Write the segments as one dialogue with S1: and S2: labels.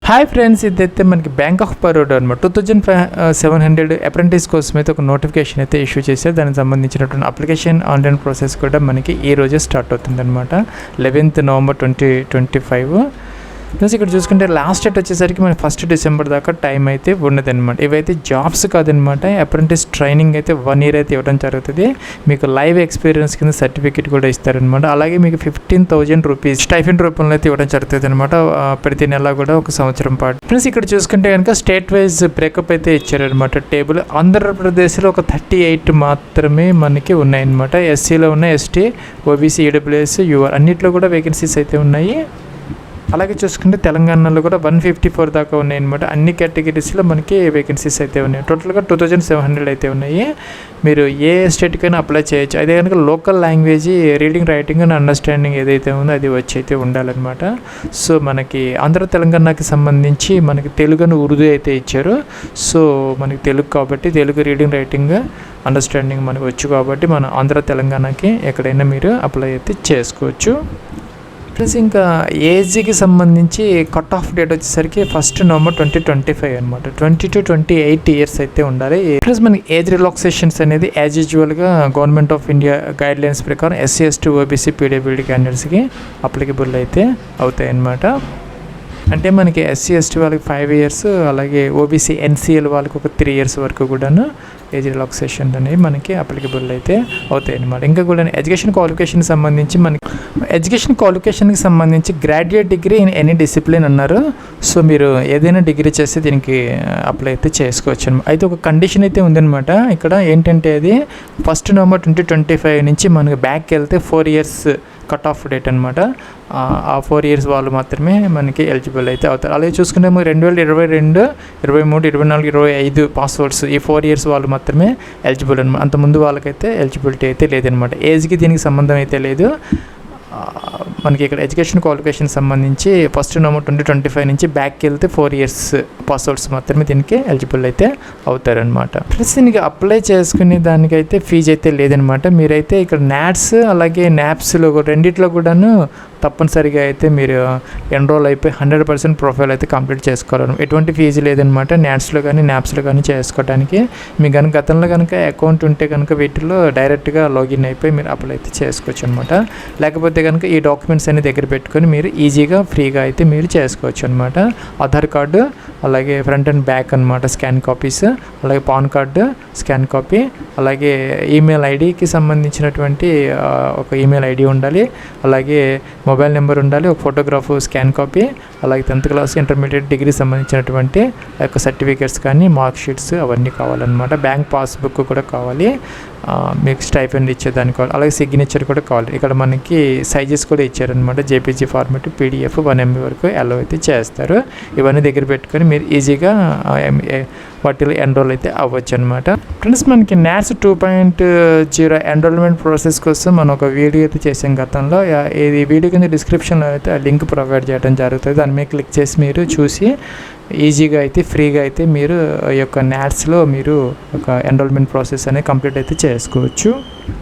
S1: Hi friends, ఇదైతే మనకి bank of Baroda అనమాట 2700 అప్రెంటిస్ కోసం అయితే ఒక నోటిఫికేషన్ అయితే ఇష్యూ చేశారు. దానికి సంబంధించినటువంటి అప్లికేషన్ ఆన్లైన్ ప్రాసెస్ కూడా మనకి ఈ రోజే స్టార్ట్ అవుతుంది అనమాట. 11th November 2025. ప్లస్ ఇక్కడ చూసుకుంటే లాస్ట్ డేట్ వచ్చేసరికి మనకి 1st December దాకా టైం అయితే ఉన్నదన్నమాట. ఇవైతే జాబ్స్ కాదనమాట, అప్రెంటిస్ ట్రైనింగ్ అయితే 1 year అయితే ఇవ్వడం జరుగుతుంది. మీకు లైవ్ ఎక్స్పీరియన్స్ కింద సర్టిఫికేట్ కూడా ఇస్తారనమాట. అలాగే మీకు 15,000 రూపీస్ స్టైఫెండ్ రూపంలో అయితే ఇవ్వడం జరుగుతుంది అనమాట, ప్రతి నెల కూడా ఒక సంవత్సరం పాటు. ప్లస్ ఇక్కడ చూసుకుంటే కనుక స్టేట్ వైజ్ బ్రేకప్ అయితే ఇచ్చారనమాట టేబుల్. ఆంధ్రప్రదేశ్లో ఒక 38 మాత్రమే మనకి ఉన్నాయన్నమాట. ఎస్సీలో ఉన్నాయి, ఎస్టీ, ఓబీసీ, ఈడబ్ల్యూఎస్, యూఆర్ అన్నింటిలో కూడా వేకెన్సీస్ అయితే ఉన్నాయి. అలాగే చూసుకుంటే తెలంగాణలో కూడా 154 దాకా ఉన్నాయన్నమాట. అన్ని కేటగిరీస్లో మనకి వేకెన్సీస్ అయితే ఉన్నాయి. టోటల్గా 2700 అయితే ఉన్నాయి. మీరు ఏ స్టేట్కైనా అప్లై చేయొచ్చు. అదే కనుక local language reading, writing and understanding ఏదైతే ఉందో అది వచ్చి అయితే ఉండాలన్నమాట. సో మనకి ఆంధ్ర తెలంగాణకి సంబంధించి మనకి తెలుగును ఉర్దూ అయితే ఇచ్చారు. సో మనకి తెలుగు కాబట్టి తెలుగు రీడింగ్, రైటింగ్, అండర్స్టాండింగ్ మనకు వచ్చు కాబట్టి మన ఆంధ్ర తెలంగాణకి ఎక్కడైనా మీరు అప్లై అయితే చేసుకోవచ్చు. ప్లస్ ఇంకా ఏజ్కి సంబంధించి కట్ ఆఫ్ డేట్ వచ్చేసరికి 1st November 2025 అనమాట. 20 to 28 years అయితే ఉండాలి. ప్లస్ మనకి ఏజ్ రిలాక్సేషన్స్ అనేది యాజ్ యూజువల్గా government of India guidelines ప్రకారం SC, ST, OBC, PWD క్యాండిడేట్స్కి అప్లికబుల్ అయితే అవుతాయి అన్నమాట. అంటే మనకి SC, ST వాళ్ళకి 5 years, అలాగే OBC, NCL వాళ్ళకి ఒక 3 years వరకు కూడాను ఏజ్ రిలాక్సేషన్ అనేవి మనకి అప్లికబుల్ అయితే అవుతాయి అన్నమాట. ఇంకా కూడా ఎడ్యుకేషన్ క్వాలిఫికేషన్కి సంబంధించి graduate degree in any discipline అన్నారు. సో మీరు ఏదైనా డిగ్రీ చేస్తే దీనికి అప్లై అయితే చేసుకోవచ్చు అనమాట. అయితే ఒక కండిషన్ అయితే ఉందన్నమాట. ఇక్కడ ఏంటంటే అది 1st November 2025 నుంచి మనకి బ్యాక్కి వెళ్తే 4 years కట్ ఆఫ్ డేట్ అనమాట. ఆ 4 years వాళ్ళు మాత్రమే మనకి ఎలిజిబుల్ అయితే అవుతారు. అలాగే చూసుకుంటే 2022, 23, 24, 25 పాస్వర్డ్స్ ఈ 4 years వాళ్ళు మాత్రమే ఎలిజిబుల్ అనమాట. అంతకుముందు వాళ్ళకైతే ఎలిజిబిలిటీ అయితే లేదనమాట. ఏజ్కి దీనికి సంబంధం అయితే లేదు. మనకి ఇక్కడ ఎడ్యుకేషన్ క్వాలిఫికేషన్ సంబంధించి 1st November 2025 నుంచి బ్యాక్కి వెళ్తే 4 years పాస్వర్డ్స్ మాత్రమే దీనికి ఎలిజిబుల్ అయితే అవుతారనమాట. ప్లస్ దీనికి అప్లై చేసుకునే దానికైతే ఫీజు అయితే లేదనమాట. మీరైతే ఇక్కడ నాట్స్ అలాగే నాప్స్లో రెండిట్లో కూడాను తప్పనిసరిగా అయితే మీరు ఎన్రోల్ అయిపోయి 100% ప్రొఫైల్ అయితే కంప్లీట్ చేసుకోవాలి. ఎటువంటి ఫీజు లేదనమాట. నాట్స్లో కానీ నాప్స్లో కానీ చేసుకోవడానికి. మీ కనుక గతంలో కనుక అకౌంట్ ఉంటే కనుక వీటిలో డైరెక్ట్గా లాగిన్ అయిపోయి మీరు అప్లై అయితే చేసుకోవచ్చు అనమాట. లేకపోతే కనుక ఈ డాక్యుమెంట్స్ అన్ని దగ్గర పెట్టుకొని మీరు ఈజీగా ఫ్రీగా అయితే మీరు చేసుకోవచ్చు అనమాట. ఆధార్ కార్డు, అలాగే ఫ్రంట్ అండ్ బ్యాక్ అనమాట స్కాన్ కాపీస్, అలాగే పాన్ కార్డు స్కాన్ కాపీ, అలాగే ఈమెయిల్ ఐడికి సంబంధించినటువంటి ఒక ఈమెయిల్ ఐడి ఉండాలి, అలాగే మొబైల్ నెంబర్ ఉండాలి, ఒక ఫోటోగ్రాఫ్ స్కాన్ కాపీ, అలాగే 10th class, ఇంటర్మీడియట్, డిగ్రీ సంబంధించినటువంటి యొక్క సర్టిఫికేట్స్ కానీ మార్క్ షీట్స్ అవన్నీ కావాలన్నమాట. బ్యాంక్ పాస్బుక్ కూడా కావాలి, మీకు స్టైఫెండ్ ఇచ్చేదానికి కావాలి, అలాగే సిగ్నేచర్ కూడా కావాలి. ఇక్కడ మనకి సైజెస్ కూడా ఇచ్చారనమాట. JPG ఫార్మాట్, PDF 1 MB వరకు అలో అయితే చేస్తారు. ఇవన్నీ దగ్గర పెట్టుకొని మీరు ఈజీగా వాటిలో ఎన్రోల్ అయితే అవ్వచ్చు అనమాట. ఫ్రెండ్స్, మనకి NATS 2.0 ఎన్రోల్మెంట్ ప్రాసెస్ కోసం మనం ఒక వీడియో అయితే చేసాం గతంలో. ఈ వీడియో కింద డిస్క్రిప్షన్లో అయితే ఆ లింక్ ప్రొవైడ్ చేయడం జరుగుతుంది. దాని మీద క్లిక్ చేసి మీరు చూసి ఈజీగా అయితే ఫ్రీగా అయితే మీరు ఈ యొక్క NATSలో మీరు ఒక ఎన్రోల్మెంట్ ప్రాసెస్ అనేది కంప్లీట్ అయితే చేసుకోవచ్చు.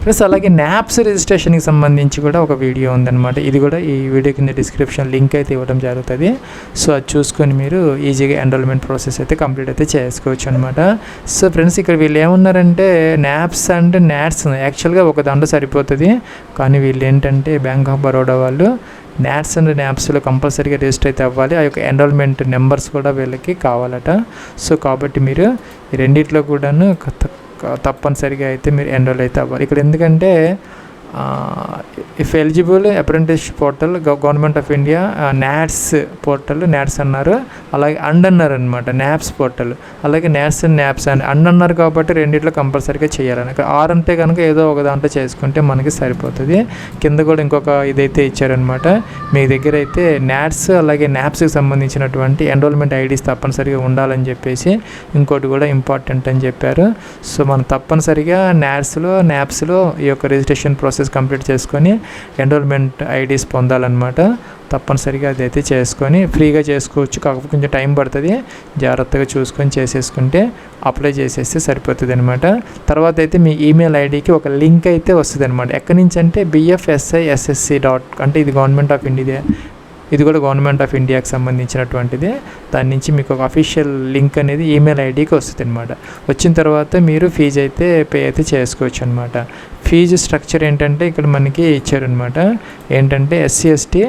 S1: ప్లస్ అలాగే నాప్స్ రిజిస్ట్రేషన్కి సంబంధించి కూడా ఒక వీడియో ఉందన్నమాట. ఇది కూడా ఈ వీడియో కింద డిస్క్రిప్షన్ లింక్ అయితే ఇవ్వడం జరుగుతుంది. సో అది చూసుకొని మీరు ఈజీగా ఎన్రోల్మెంట్ ప్రాసెస్ అయితే కంప్లీట్ అయితే చేసుకోవచ్చు అనమాట. సో ఫ్రెండ్స్, ఇక్కడ వీళ్ళు ఏమన్నారంటే నాప్స్ అండ్ నాట్స్ యాక్చువల్గా ఒక దాంట్లో సరిపోతుంది, కానీ వీళ్ళు ఏంటంటే బ్యాంక్ ఆఫ్ బరోడా వాళ్ళు నాట్స్ అండ్ నాప్స్లో కంపల్సరీగా రిజిస్టర్ అయితే అవ్వాలి. ఆ యొక్క ఎన్రోల్మెంట్ నెంబర్స్ కూడా వీళ్ళకి కావాలట. సో కాబట్టి మీరు ఈ రెండిట్లో కూడాను తప్పనిసరిగా అయితే మీరు ఎన్రోల్ అయితే అవ్వాలి. ఇక్కడ ఎందుకంటే if eligible apprentice portal, government of India NATS portal, NATS అన్నారు, అలాగే అన్నారు అనమాట నాప్స్ పోర్టల్, అలాగే నాట్స్ అండ్ నాప్స్ అని అన్నారు కాబట్టి రెండిట్లో కంపల్సరీగా చేయాలని. ఇక్కడ అంటే కనుక ఏదో ఒక దాంట్లో చేసుకుంటే మనకి సరిపోతుంది. కింద కూడా ఇంకొక ఇదైతే ఇచ్చారనమాట. మీ దగ్గర అయితే నాట్స్ అలాగే నాప్స్కి సంబంధించినటువంటి ఎన్రోల్మెంట్ ఐడీస్ తప్పనిసరిగా ఉండాలని చెప్పేసి ఇంకోటి కూడా ఇంపార్టెంట్ అని చెప్పారు. సో మనం తప్పనిసరిగా నాట్స్లో నాప్స్లో ఈ యొక్క రిజిస్ట్రేషన్ ప్రాసెస్ కంప్లీట్ చేసుకొని ఎన్రోల్మెంట్ ఐడీస్ పొందాలన్నమాట. తప్పనిసరిగా అదైతే చేసుకొని ఫ్రీగా చేసుకోవచ్చు. కాకపోతే కొంచెం టైం పడుతుంది. జాగ్రత్తగా చూసుకొని చేసేసుకుంటే అప్లై చేసేస్తే సరిపోతుంది అనమాట. తర్వాత అయితే మీ ఈమెయిల్ ఐడికి ఒక లింక్ అయితే వస్తుంది అనమాట. ఎక్కడి నుంచి అంటే BFSISSC. అంటే ఇది గవర్నమెంట్ ఆఫ్ ఇండియా ఇది కూడా గవర్నమెంట్ ఆఫ్ ఇండియాకి సంబంధించినటువంటిది. దాని నుంచి మీకు ఒక అఫీషియల్ లింక్ అనేది ఈమెయిల్ ఐడికి వస్తుంది అనమాట. వచ్చిన తర్వాత మీరు ఫీజు అయితే పే అయితే చేసుకోవచ్చు అనమాట. ఫీజు స్ట్రక్చర్ ఏంటంటే ఇక్కడ మనకి ఇచ్చారనమాట. ఏంటంటే ఎస్సీ ఎస్టీ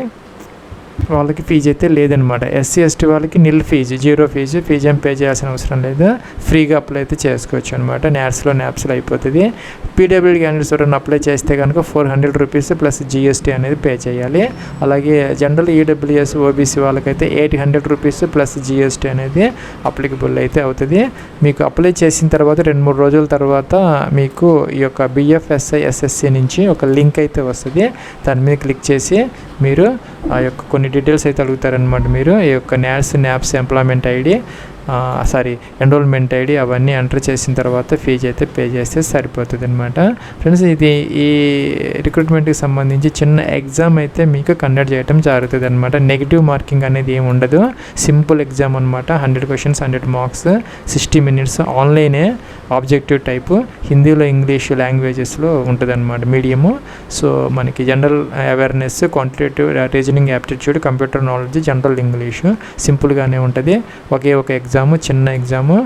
S1: వాళ్ళకి ఫీజు అయితే లేదనమాట. ఎస్సీ ఎస్టీ వాళ్ళకి నిల్ ఫీజు, జీరో ఫీజు ఏం పే చేయాల్సిన అవసరం లేదు. ఫ్రీగా అప్లై అయితే చేసుకోవచ్చు అనమాట. న్యాప్స్లో అయిపోతుంది. పీడబ్ల్యూడీ క్యాండిడేట్స్ ఎవరైనా అప్లై చేస్తే కనుక 400 రూపీస్ ప్లస్ జీఎస్టీ అనేది పే చేయాలి. అలాగే జనరల్ ఈడబ్ల్యూఎస్ ఓబీసీ వాళ్ళకైతే 800 రూపీస్ ప్లస్ జీఎస్టీ అనేది అప్లికబుల్ అయితే అవుతుంది. మీకు అప్లై చేసిన తర్వాత 2-3 రోజుల తర్వాత మీకు ఈ యొక్క బిఎఫ్ఎస్ఐ ఎస్ఎస్సి నుంచి ఒక లింక్ అయితే వస్తుంది. దాని మీద క్లిక్ చేసి మీరు ఆ యొక్క కొన్ని డీటెయిల్స్ అయితే అడుగుతారనమాట. మీరు ఈ యొక్క NAPS employment ID enrollment ID అవన్నీ ఎంటర్ చేసిన తర్వాత ఫీజు అయితే పే చేస్తే సరిపోతుంది అనమాట. ఫ్రెండ్స్, ఇది ఈ రిక్రూట్మెంట్కి సంబంధించి చిన్న ఎగ్జామ్ అయితే మీకు కండక్ట్ చేయడం జరుగుతుంది అనమాట. నెగిటివ్ మార్కింగ్ అనేది ఏమి ఉండదు. సింపుల్ ఎగ్జామ్ అనమాట. 100 క్వశ్చన్స్ 100 మార్క్స్ 60 మినిట్స్ ఆన్లైనే. ఆబ్జెక్టివ్ టైపు హిందీలో ఇంగ్లీష్ లాంగ్వేజెస్లో ఉంటుంది అనమాట మీడియము. సో మనకి general awareness, quantitative reasoning, aptitude, computer knowledge, general English సింపుల్గానే ఉంటుంది. ఒకే ఒక ఎగ్జాము, చిన్న ఎగ్జాము.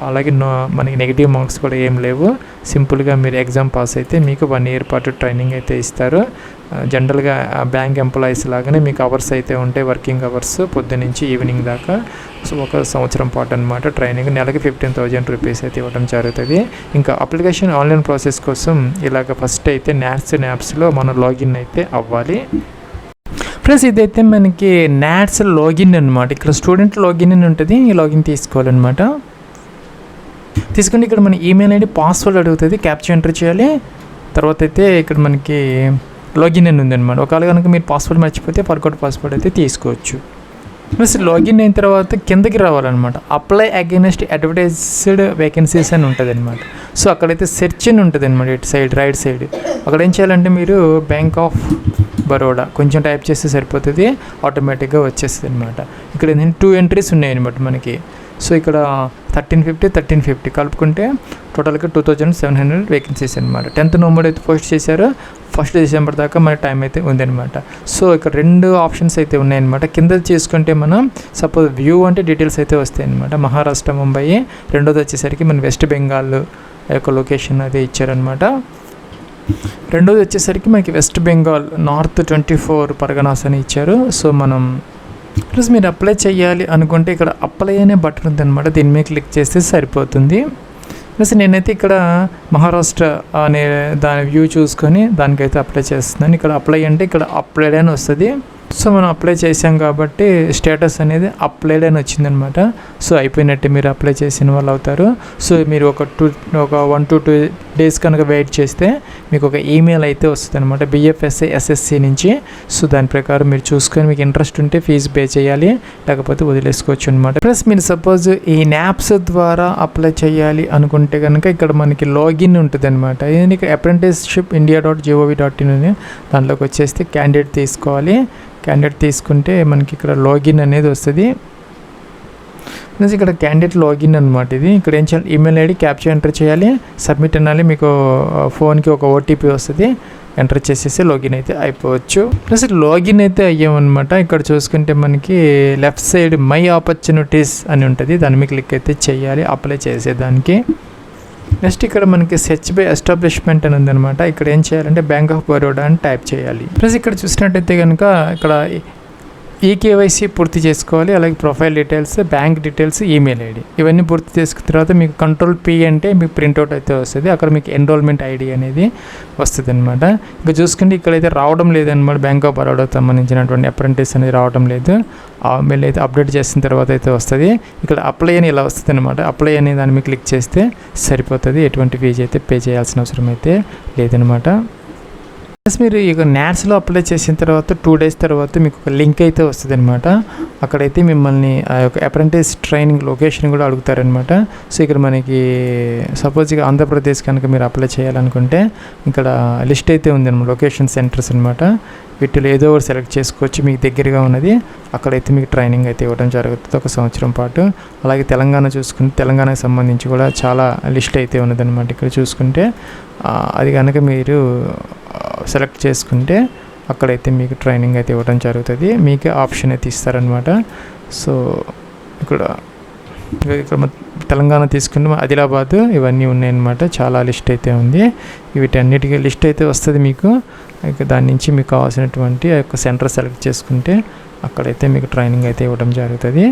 S1: అలాగే మనకి నెగిటివ్ మార్క్స్ కూడా ఏం లేవు. సింపుల్గా మీరు ఎగ్జామ్ పాస్ అయితే మీకు 1 ఇయర్ పాటు ట్రైనింగ్ అయితే ఇస్తారు. జనరల్గా బ్యాంక్ ఎంప్లాయీస్ లాగానే మీకు అవర్స్ అయితే ఉంటాయి, వర్కింగ్ అవర్స్ పొద్దునుంచి ఈవినింగ్ దాకా. సో 1 సంవత్సరం పాటు అనమాట ట్రైనింగ్. నెలకి 15,000 రూపీస్ అయితే ఇవ్వడం జరుగుతుంది. ఇంకా అప్లికేషన్ ఆన్లైన్ ప్రాసెస్ కోసం ఇలాగ ఫస్ట్ అయితే న్యాప్స్లో మనం లాగిన్ అయితే అవ్వాలి. ప్లస్ ఇదైతే మనకి న్యాట్స్ లాగిన్ అనమాట. ఇక్కడ స్టూడెంట్ లాగిన్ అని ఉంటుంది. ఈ లాగిన్ తీసుకోవాలన్నమాట. తీసుకుని ఇక్కడ మన ఈమెయిల్ ఐడి, పాస్వర్డ్ అడుగుతుంది, క్యాప్చర్ ఎంటర్ చేయాలి. తర్వాత అయితే ఇక్కడ మనకి లాగిన్ అని ఉందన్నమాట. ఒకవేళ కనుక మీరు పాస్వర్డ్ మర్చిపోతే ఫర్గొట్ పాస్వర్డ్ అయితే తీసుకోవచ్చు. ప్లస్ లాగిన్ అయిన తర్వాత కిందకి రావాలన్నమాట. అప్లై అగైనెస్ట్ అడ్వర్టైజ్డ్ వేకెన్సీస్ అని ఉంటుంది అనమాట. సో అక్కడైతే సెర్చ్ అని ఉంటుంది అనమాట. ఇటు సైడ్ రైట్ సైడ్ అక్కడ ఏం చేయాలంటే మీరు బ్యాంక్ ఆఫ్ బరోడా కొంచెం టైప్ చేస్తే సరిపోతుంది, ఆటోమేటిక్గా వచ్చేస్తుంది అనమాట. ఇక్కడ ఏంటంటే 2 ఎంట్రీస్ ఉన్నాయి అనమాట మనకి. సో ఇక్కడ 1350 కలుపుకుంటే టోటల్గా 2700 వేకెన్సీస్ అనమాట. 10th నవంబర్ అయితే పోస్ట్ చేశారు. 1st డిసెంబర్ దాకా మన టైం అయితే ఉందన్నమాట. సో ఇక్కడ 2 ఆప్షన్స్ అయితే ఉన్నాయన్నమాట. కింద చేసుకుంటే మనం సపోజ్ వ్యూ అంటే డీటెయిల్స్ అయితే వస్తాయి అనమాట. మహారాష్ట్ర, ముంబై. రెండోది వచ్చేసరికి మన వెస్ట్ బెంగాల్ యొక్క లొకేషన్ అయితే ఇచ్చారనమాట. రెండోది వచ్చేసరికి మనకి వెస్ట్ బెంగాల్ నార్త్ 24 పరగనాస్ అని ఇచ్చారు. సో మనం ప్లస్ మీరు అప్లై చేయాలి అనుకుంటే ఇక్కడ అప్లై అనే బటన్ ఉందన్నమాట. దీని మీద క్లిక్ చేస్తే సరిపోతుంది. ప్లస్ నేనైతే ఇక్కడ మహారాష్ట్ర అనే దాని వ్యూ చూసుకొని దానికైతే అప్లై చేస్తున్నాను. ఇక్కడ అప్లై అంటే ఇక్కడ అప్లైడ్ అని వస్తుంది. సో మనం అప్లై చేసాం కాబట్టి స్టేటస్ అనేది అప్లైడ్ అని వచ్చిందనమాట. సో అయిపోయినట్టే, మీరు అప్లై చేసిన వాళ్ళు అవుతారు. సో మీరు ఒక 1 to 2 డేస్ కనుక వెయిట్ చేస్తే మీకు ఒక ఈమెయిల్ అయితే వస్తుంది అనమాట బిఎఫ్ఎస్ఐ ఎస్ఎస్సి నుంచి. సో దాని ప్రకారం మీరు చూసుకొని మీకు ఇంట్రెస్ట్ ఉంటే ఫీజు పే చేయాలి, లేకపోతే వదిలేసుకోవచ్చు అనమాట. ప్లస్ మీరు సపోజ్ ఈ న్యాప్స్ ద్వారా అప్లై చేయాలి అనుకుంటే కనుక ఇక్కడ మనకి లాగిన్ ఉంటుంది అనమాట. ఇది అప్రెంటిస్షిప్ india.gov.in అని దాంట్లోకి వచ్చేస్తే క్యాండిడేట్ తీసుకోవాలి. క్యాండిడేట్ తీసుకుంటే మనకి ఇక్కడ లాగిన్ అనేది వస్తుంది. ప్లస్ ఇక్కడ క్యాండిడేట్ లాగిన్ అనమాట. ఇది ఇక్కడ ఏం చేయాలి, ఈమెయిల్ ఐడి క్యాప్చర్ ఎంటర్ చేయాలి, సబ్మిట్ అనాలి. మీకు ఫోన్కి ఒక ఓటీపీ వస్తుంది, ఎంటర్ చేసేసి లాగిన్ అయితే అయిపోవచ్చు. ప్లస్ లాగిన్ అయితే అయ్యామన్నమాట. ఇక్కడ చూసుకుంటే మనకి లెఫ్ట్ సైడ్ మై ఆపర్చునిటీస్ అని ఉంటుంది. దాని మీద క్లిక్ అయితే చేయాలి అప్లై చేసేదానికి. నెక్స్ట్ ఇక్కడ మనకి సెర్చ్ బై ఎస్టాబ్లిష్మెంట్ అని ఉందన్నమాట. ఇక్కడ ఏం చేయాలంటే బ్యాంక్ ఆఫ్ బరోడా అని టైప్ చేయాలి. ప్లస్ ఇక్కడ చూసినట్టయితే కనుక ఇక్కడ ఈకేవైసీ పూర్తి చేసుకోవాలి. అలాగే profile details, bank details, email ID ఇవన్నీ పూర్తి చేసుకున్న తర్వాత మీకు కంట్రోల్ పి అంటే మీకు ప్రింట్అవుట్ అయితే వస్తుంది. అక్కడ మీకు ఎన్రోల్మెంట్ ఐడి అనేది వస్తుంది అనమాట. ఇంకా చూసుకుంటే ఇక్కడైతే రావడం లేదనమాట. బ్యాంక్ ఆఫ్ బరోడాకి సంబంధించినటువంటి అప్రెంటిస్ అనేది రావడం లేదు. మెయిల్ అయితే అప్డేట్ చేసిన తర్వాత అయితే వస్తుంది. ఇక్కడ అప్లై అని ఇలా వస్తుంది అనమాట. అప్లై అనే దాన్ని మీకు క్లిక్ చేస్తే సరిపోతుంది. ఎటువంటి ఫీజు అయితే పే చేయాల్సిన అవసరం అయితే లేదనమాట. ప్లస్ మీరు ఇక న్యాట్స్లో అప్లై చేసిన తర్వాత 2 డేస్ తర్వాత మీకు ఒక లింక్ అయితే వస్తుంది అనమాట. అక్కడైతే మిమ్మల్ని ఆ యొక్క అప్రెంటిస్ ట్రైనింగ్ లొకేషన్ కూడా అడుగుతారనమాట. సో ఇక్కడ మనకి సపోజ్ ఇక ఆంధ్రప్రదేశ్ కనుక మీరు అప్లై చేయాలనుకుంటే ఇక్కడ లిస్ట్ అయితే ఉంది అనమాట, లొకేషన్ సెంటర్స్ అనమాట. వీటిలో ఏదో ఒకటి సెలెక్ట్ చేసుకోవచ్చు మీకు దగ్గరగా ఉన్నది. అక్కడైతే మీకు ట్రైనింగ్ అయితే ఇవ్వడం జరుగుతుంది 1 సంవత్సరం పాటు. అలాగే తెలంగాణ చూసుకుంటే తెలంగాణకు సంబంధించి కూడా చాలా లిస్ట్ అయితే ఉన్నదన్నమాట. ఇక్కడ చూసుకుంటే అది కనుక మీరు సెలెక్ట్ చేసుకుంటే అక్కడైతే మీకు ట్రైనింగ్ అయితే ఇవ్వడం జరుగుతుంది. మీకే ఆప్షన్ అయితే ఇస్తారనమాట. సో ఇక్కడ తెలంగాణ తీసుకుంటే ఆదిలాబాద్ ఇవన్నీ ఉన్నాయన్నమాట. చాలా లిస్ట్ అయితే ఉంది. వీటన్నిటికీ లిస్ట్ అయితే వస్తుంది మీకు. ఇక దాని నుంచి మీకు కావాల్సినటువంటి ఆ యొక్క సెంటర్ సెలెక్ట్ చేసుకుంటే అక్కడైతే మీకు ట్రైనింగ్ అయితే ఇవ్వడం జరుగుతుంది.